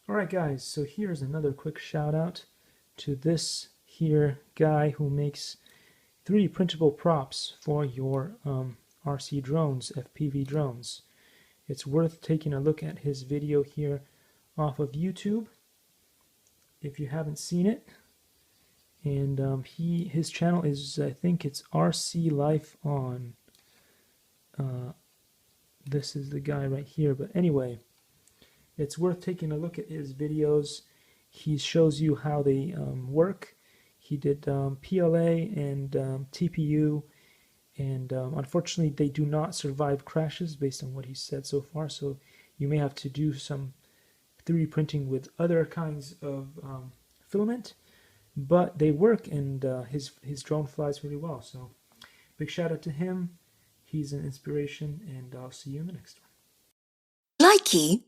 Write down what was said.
Alright guys, so here's another quick shout out to this here guy who makes 3D printable props for your RC drones, FPV drones. It's worth taking a look at his video here off of YouTube if you haven't seen it. And his channel is, I think it's RC Life On. This is the guy right here, but anyway, it's worth taking a look at his videos. He shows you how they work. He did PLA and TPU, and unfortunately they do not survive crashes based on what he said so far, so you may have to do some 3D printing with other kinds of filament, but they work, and his drone flies really well. So big shout out to him. He's an inspiration, and I'll see you in the next one. Likey.